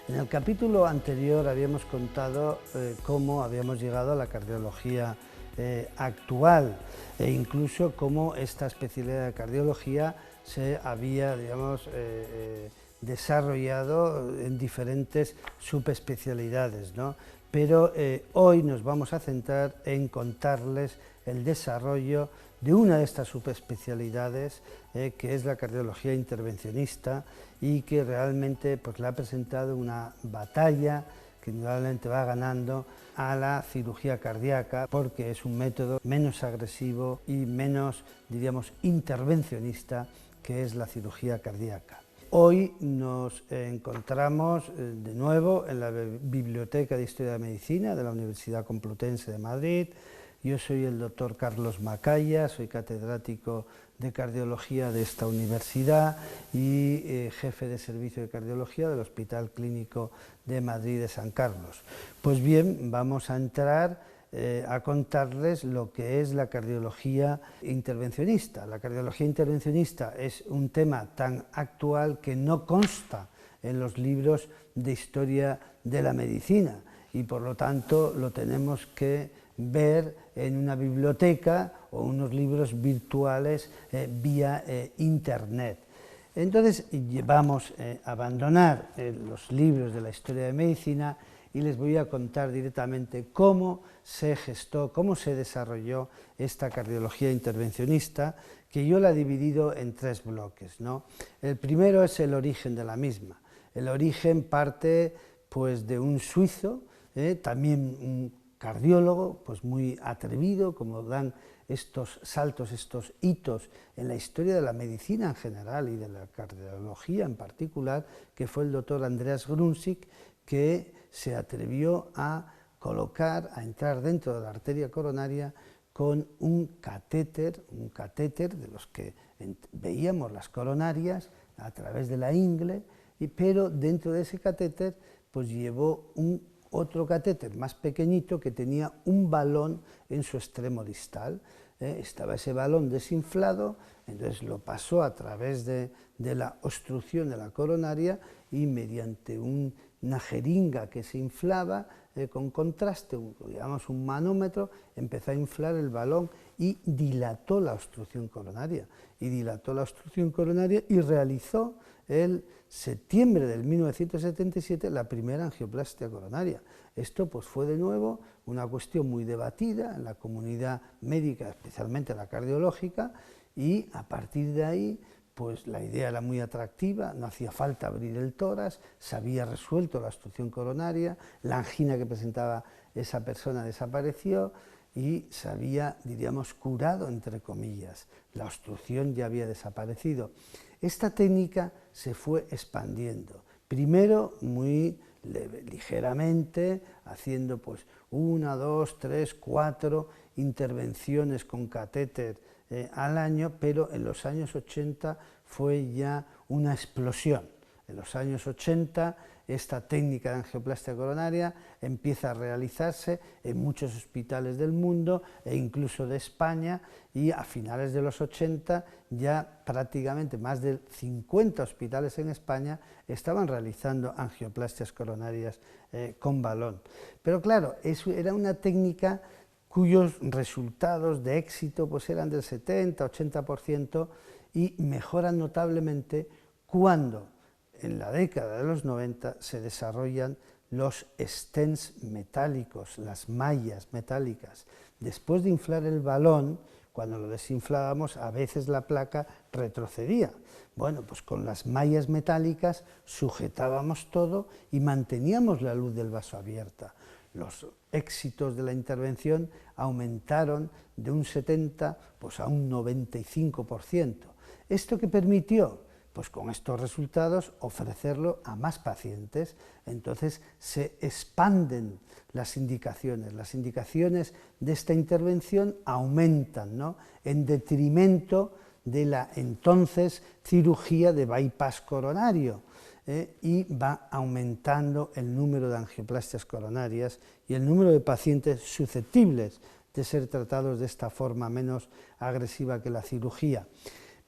En el capítulo anterior habíamos contado cómo habíamos llegado a la cardiología actual e incluso cómo esta especialidad de cardiología se había, desarrollado en diferentes subespecialidades, ¿no? Pero hoy nos vamos a centrar en contarles el desarrollo de una de estas subespecialidades, que es la cardiología intervencionista, y que realmente pues, le ha presentado una batalla que indudablemente va ganando a la cirugía cardíaca, porque es un método menos agresivo y menos, diríamos, intervencionista, que es la cirugía cardíaca. Hoy nos encontramos de nuevo en la Biblioteca de Historia de la Medicina de la Universidad Complutense de Madrid. Yo soy el doctor Carlos Macaya, soy catedrático de cardiología de esta universidad y jefe de servicio de cardiología del Hospital Clínico de Madrid de San Carlos. Pues bien, vamos a entrar a contarles lo que es la cardiología intervencionista. La cardiología intervencionista es un tema tan actual que no consta en los libros de historia de la medicina y por lo tanto lo tenemos que ver en una biblioteca o unos libros virtuales vía internet. Entonces vamos a abandonar los libros de la historia de medicina y les voy a contar directamente cómo se gestó, cómo se desarrolló esta cardiología intervencionista, que yo la he dividido en tres bloques, ¿no? El primero es el origen de la misma. El origen parte pues, de un suizo, también un cardiólogo, pues muy atrevido, como dan estos saltos, estos hitos en la historia de la medicina en general y de la cardiología en particular, que fue el doctor Andreas Grunsik, que se atrevió a colocar, a entrar dentro de la arteria coronaria con un catéter de los que veíamos las coronarias a través de la ingle, pero dentro de ese catéter pues llevó otro catéter más pequeñito que tenía un balón en su extremo distal. Estaba ese balón desinflado, entonces lo pasó a través de la obstrucción de la coronaria y mediante una jeringa que se inflaba con contraste, digamos un manómetro, empezó a inflar el balón y dilató la obstrucción coronaria. Y realizó el septiembre del 1977 la primera angioplastia coronaria. Esto pues, fue de nuevo una cuestión muy debatida en la comunidad médica, especialmente la cardiológica, y a partir de ahí pues la idea era muy atractiva, no hacía falta abrir el tórax, se había resuelto la obstrucción coronaria, la angina que presentaba esa persona desapareció y se había, diríamos, curado, entre comillas, la obstrucción ya había desaparecido. Esta técnica se fue expandiendo, primero muy ligeramente, haciendo pues 1, 2, 3, 4 intervenciones con catéter al año, pero en los años 80 fue ya una explosión. En los años 80 esta técnica de angioplastia coronaria empieza a realizarse en muchos hospitales del mundo e incluso de España, y a finales de los 80 ya prácticamente más de 50 hospitales en España estaban realizando angioplastias coronarias con balón. Pero claro, eso era una técnica cuyos resultados de éxito pues eran del 70-80% y mejoran notablemente cuando en la década de los 90 se desarrollan los stents metálicos, las mallas metálicas. Después de inflar el balón, cuando lo desinflábamos, a veces la placa retrocedía. Bueno, pues con las mallas metálicas sujetábamos todo y manteníamos la luz del vaso abierta. Los éxitos de la intervención aumentaron de un 70 pues a un 95%. ¿Esto qué permitió? Pues con estos resultados ofrecerlo a más pacientes. Entonces se expanden las indicaciones de esta intervención aumentan, ¿no?, en detrimento de la entonces cirugía de bypass coronario, y va aumentando el número de angioplastias coronarias y el número de pacientes susceptibles de ser tratados de esta forma menos agresiva que la cirugía.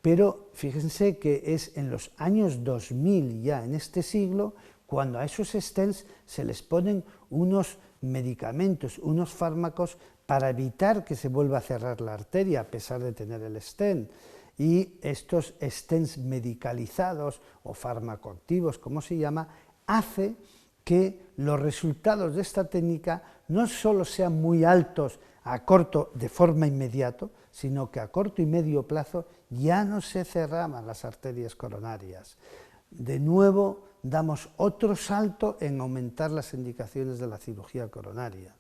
Pero fíjense que es en los años 2000, ya en este siglo, cuando a esos stents se les ponen unos medicamentos, unos fármacos para evitar que se vuelva a cerrar la arteria a pesar de tener el stent. Y estos stents medicalizados o farmacoactivos, como se llama, hace que los resultados de esta técnica no solo sean muy altos a corto, de forma inmediata, sino que a corto y medio plazo ya no se cerraban las arterias coronarias. De nuevo, damos otro salto en aumentar las indicaciones de la cirugía coronaria.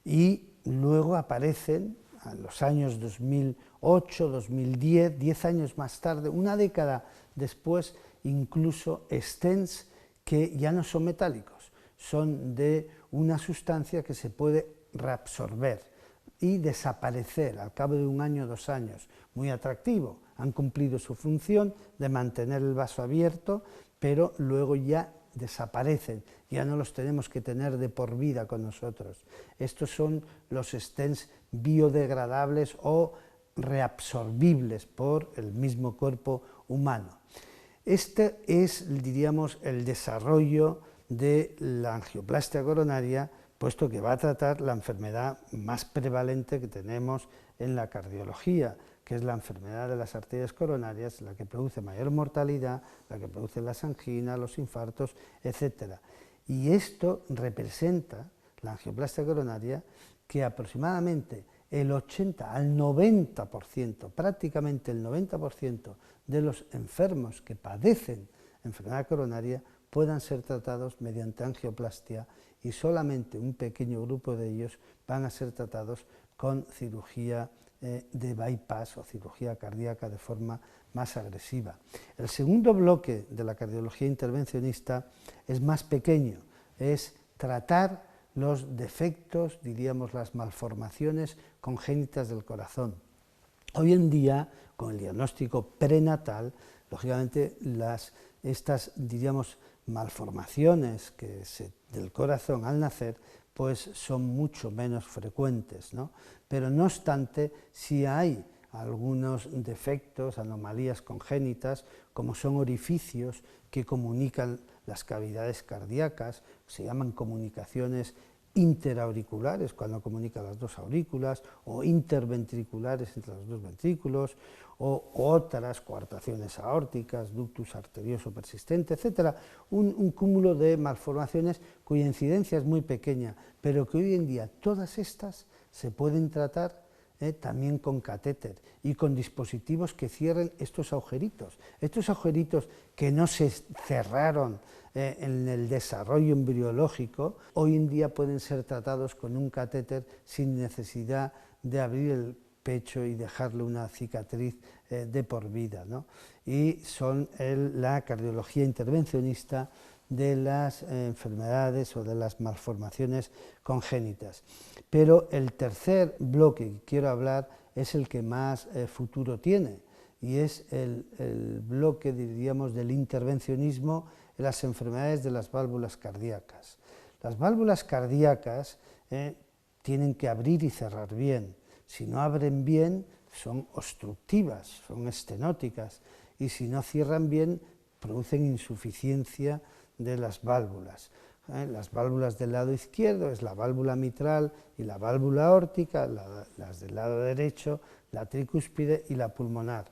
Y luego aparecen, en los años 2008, 2010, 10 años más tarde, una década después, incluso stents que ya no son metálicos, son de una sustancia que se puede reabsorber y desaparecer al cabo de un año o 2 años. Muy atractivo, han cumplido su función de mantener el vaso abierto, pero luego ya desaparecen, ya no los tenemos que tener de por vida con nosotros. Estos son los stents biodegradables o reabsorbibles por el mismo cuerpo humano. Este es, diríamos, el desarrollo de la angioplastia coronaria, puesto que va a tratar la enfermedad más prevalente que tenemos en la cardiología, que es la enfermedad de las arterias coronarias, la que produce mayor mortalidad, la que produce las anginas, los infartos, etc. Y esto representa, la angioplastia coronaria, que aproximadamente el 80 al 90%, prácticamente el 90% de los enfermos que padecen enfermedad coronaria puedan ser tratados mediante angioplastia y solamente un pequeño grupo de ellos van a ser tratados con cirugía de bypass o cirugía cardíaca de forma más agresiva. El segundo bloque de la cardiología intervencionista es más pequeño, es tratar los defectos, diríamos las malformaciones congénitas del corazón. Hoy en día, con el diagnóstico prenatal, lógicamente estas, diríamos, malformaciones del corazón al nacer, pues son mucho menos frecuentes, ¿no? Pero no obstante, si hay algunos defectos, anomalías congénitas, como son orificios que comunican las cavidades cardíacas, se llaman comunicaciones interauriculares, cuando comunican las dos aurículas, o interventriculares entre los dos ventrículos, o otras coartaciones aórticas, ductus arterioso persistente, etc. Un cúmulo de malformaciones cuya incidencia es muy pequeña, pero que hoy en día todas estas se pueden tratar también con catéter y con dispositivos que cierren estos agujeritos que no se cerraron en el desarrollo embriológico, hoy en día pueden ser tratados con un catéter sin necesidad de abrir el pecho y dejarle una cicatriz de por vida, ¿no? Y son la cardiología intervencionista de las enfermedades o de las malformaciones congénitas. Pero el tercer bloque que quiero hablar es el que más futuro tiene, y es el bloque, diríamos, del intervencionismo en las enfermedades de las válvulas cardíacas. Las válvulas cardíacas tienen que abrir y cerrar bien. Si no abren bien, son obstructivas, son estenóticas, y si no cierran bien, producen insuficiencia de las válvulas. Las válvulas del lado izquierdo es la válvula mitral y la válvula aórtica, las del lado derecho, la tricúspide y la pulmonar.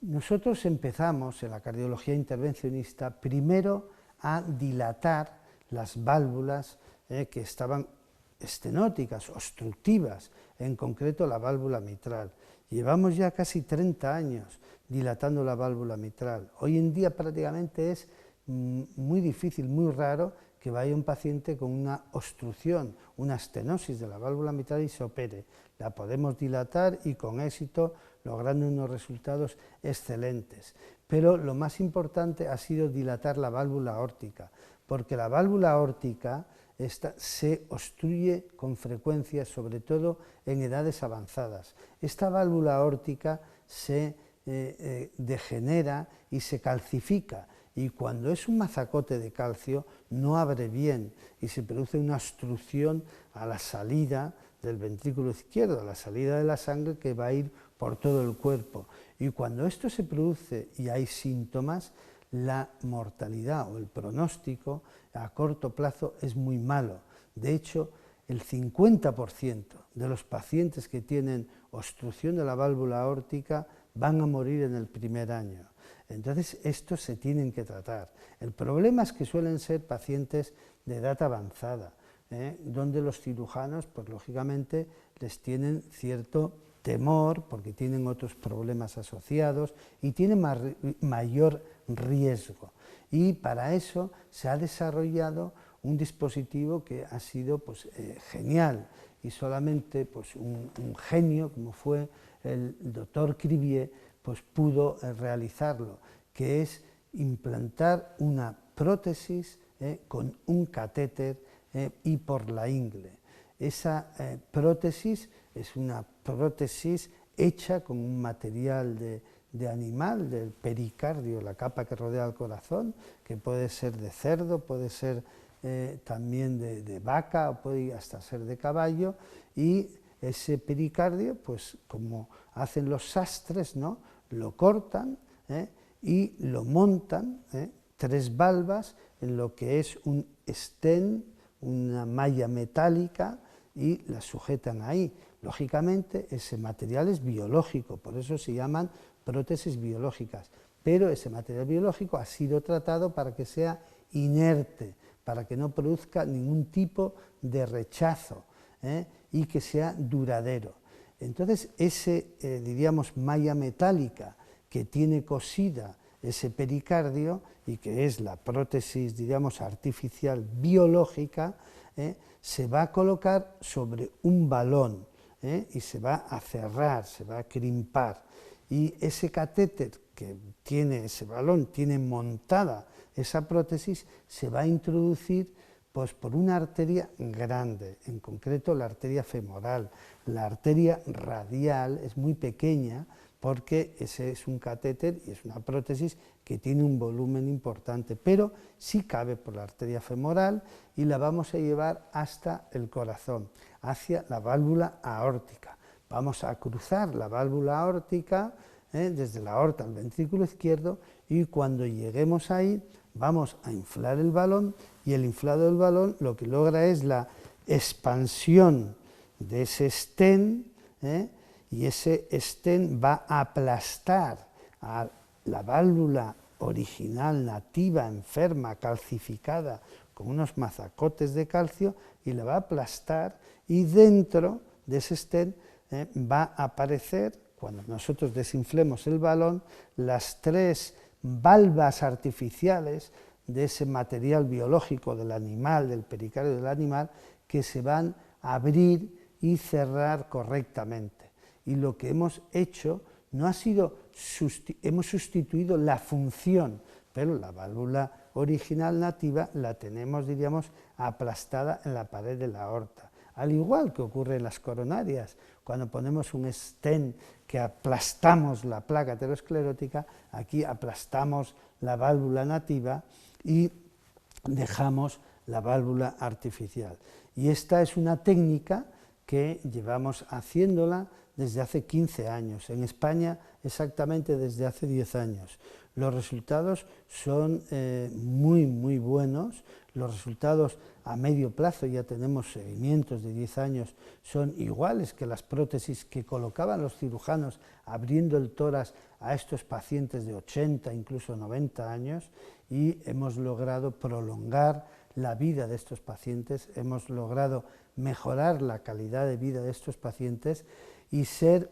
Nosotros empezamos en la cardiología intervencionista primero a dilatar las válvulas que estaban estenóticas, obstructivas, en concreto la válvula mitral. Llevamos ya casi 30 años dilatando la válvula mitral. Hoy en día prácticamente es muy difícil, muy raro que vaya un paciente con una obstrucción, una estenosis de la válvula mitral y se opere. La podemos dilatar y con éxito logrando unos resultados excelentes. Pero lo más importante ha sido dilatar la válvula aórtica, porque la válvula aórtica se obstruye con frecuencia, sobre todo en edades avanzadas. Esta válvula aórtica se degenera y se calcifica, y cuando es un mazacote de calcio no abre bien y se produce una obstrucción a la salida del ventrículo izquierdo, a la salida de la sangre que va a ir por todo el cuerpo. Y cuando esto se produce y hay síntomas, la mortalidad o el pronóstico a corto plazo es muy malo. De hecho, el 50% de los pacientes que tienen obstrucción de la válvula aórtica van a morir en el primer año. Entonces, estos se tienen que tratar. El problema es que suelen ser pacientes de edad avanzada, donde los cirujanos, pues lógicamente, les tienen cierto temor porque tienen otros problemas asociados y tienen mayor riesgo. Y para eso se ha desarrollado un dispositivo que ha sido pues, genial, y solamente pues, un genio como fue el doctor Crivier pues, pudo realizarlo, que es implantar una prótesis con un catéter y por la ingle. Esa prótesis es una prótesis hecha con un material de animal, del pericardio, la capa que rodea el corazón, que puede ser de cerdo, puede ser también de vaca, o puede hasta ser de caballo, y ese pericardio, pues como hacen los sastres, ¿no?, lo cortan y lo montan, 3 valvas en lo que es un stent, una malla metálica, y la sujetan ahí. Lógicamente, ese material es biológico, por eso se llaman prótesis biológicas, pero ese material biológico ha sido tratado para que sea inerte, para que no produzca ningún tipo de rechazo y que sea duradero. Entonces, ese, diríamos, malla metálica que tiene cosida ese pericardio y que es la prótesis, diríamos, artificial biológica, se va a colocar sobre un balón y se va a cerrar, se va a crimpar. Y ese catéter que tiene ese balón, tiene montada esa prótesis, se va a introducir pues, por una arteria grande, en concreto la arteria femoral. La arteria radial es muy pequeña porque ese es un catéter y es una prótesis que tiene un volumen importante, pero sí cabe por la arteria femoral y la vamos a llevar hasta el corazón, hacia la válvula aórtica. Vamos a cruzar la válvula aórtica desde la aorta al ventrículo izquierdo, y cuando lleguemos ahí vamos a inflar el balón, y el inflado del balón lo que logra es la expansión de ese stent, y ese stent va a aplastar a la válvula original, nativa, enferma, calcificada, con unos mazacotes de calcio, y la va a aplastar, y dentro de ese stent va a aparecer, cuando nosotros desinflemos el balón, las 3 valvas artificiales de ese material biológico del animal, del pericardio del animal, que se van a abrir y cerrar correctamente. Y lo que hemos hecho no ha sido, hemos sustituido la función, pero la válvula original nativa la tenemos, diríamos, aplastada en la pared de la aorta. Al igual que ocurre en las coronarias, cuando ponemos un stent que aplastamos la placa aterosclerótica, aquí aplastamos la válvula nativa y dejamos la válvula artificial. Y esta es una técnica que llevamos haciéndola desde hace 15 años, en España exactamente desde hace 10 años. Los resultados son muy buenos, los resultados a medio plazo, ya tenemos seguimientos de 10 años, son iguales que las prótesis que colocaban los cirujanos abriendo el tórax a estos pacientes de 80, incluso 90 años, y hemos logrado prolongar la vida de estos pacientes, hemos logrado mejorar la calidad de vida de estos pacientes y ser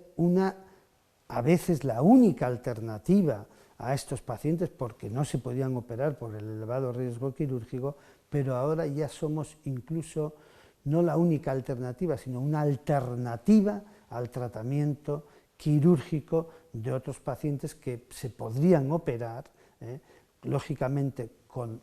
a veces la única alternativa a estos pacientes, porque no se podían operar por el elevado riesgo quirúrgico, pero ahora ya somos incluso no la única alternativa, sino una alternativa al tratamiento quirúrgico de otros pacientes que se podrían operar, lógicamente con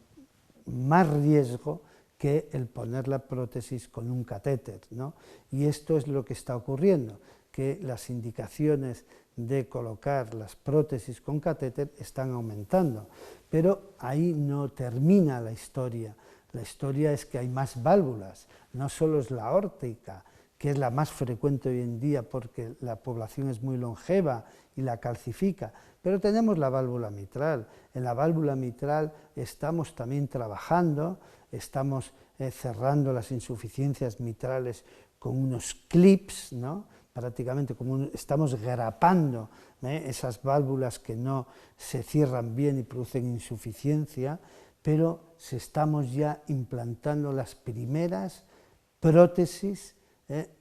más riesgo que el poner la prótesis con un catéter, ¿no? Y esto es lo que está ocurriendo, que las indicaciones de colocar las prótesis con catéter están aumentando, pero ahí no termina la historia. La historia es que hay más válvulas, no solo es la aórtica, que es la más frecuente hoy en día porque la población es muy longeva y la calcifica, Pero tenemos la válvula mitral. En la válvula mitral estamos también trabajando, estamos cerrando las insuficiencias mitrales con unos clips, ¿no? Prácticamente estamos grapando esas válvulas que no se cierran bien y producen insuficiencia, pero estamos ya implantando las primeras prótesis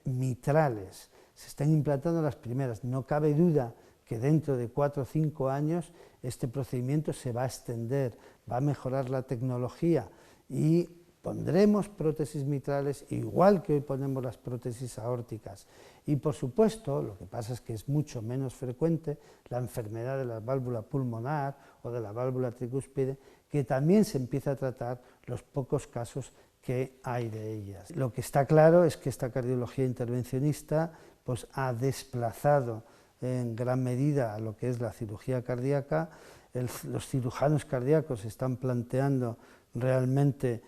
mitrales. Se están implantando las primeras. No cabe duda que dentro de 4 o 5 años este procedimiento se va a extender, va a mejorar la tecnología y pondremos prótesis mitrales igual que hoy ponemos las prótesis aórticas. Y por supuesto, lo que pasa es que es mucho menos frecuente la enfermedad de la válvula pulmonar o de la válvula tricúspide, que también se empieza a tratar los pocos casos que hay de ellas. Lo que está claro es que esta cardiología intervencionista pues, ha desplazado en gran medida a lo que es la cirugía cardíaca. Los cirujanos cardíacos están planteando realmente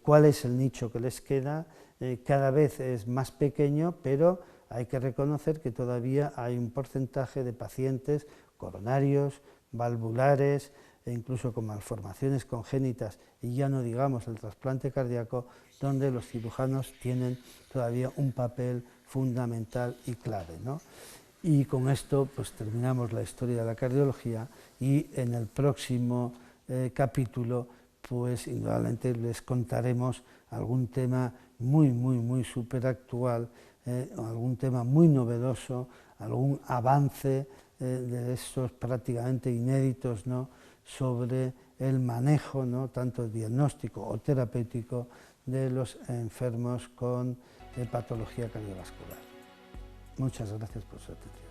cuál es el nicho que les queda, cada vez es más pequeño, pero hay que reconocer que todavía hay un porcentaje de pacientes coronarios, valvulares, e incluso con malformaciones congénitas, y ya no digamos el trasplante cardíaco, donde los cirujanos tienen todavía un papel fundamental y clave, ¿no? Y con esto pues terminamos la historia de la cardiología, y en el próximo capítulo pues indudablemente les contaremos algún tema muy súper actual, algún tema muy novedoso, algún avance de estos prácticamente inéditos, ¿no?, sobre el manejo, ¿no?, tanto diagnóstico o terapéutico de los enfermos con patología cardiovascular. Muchas gracias por su atención.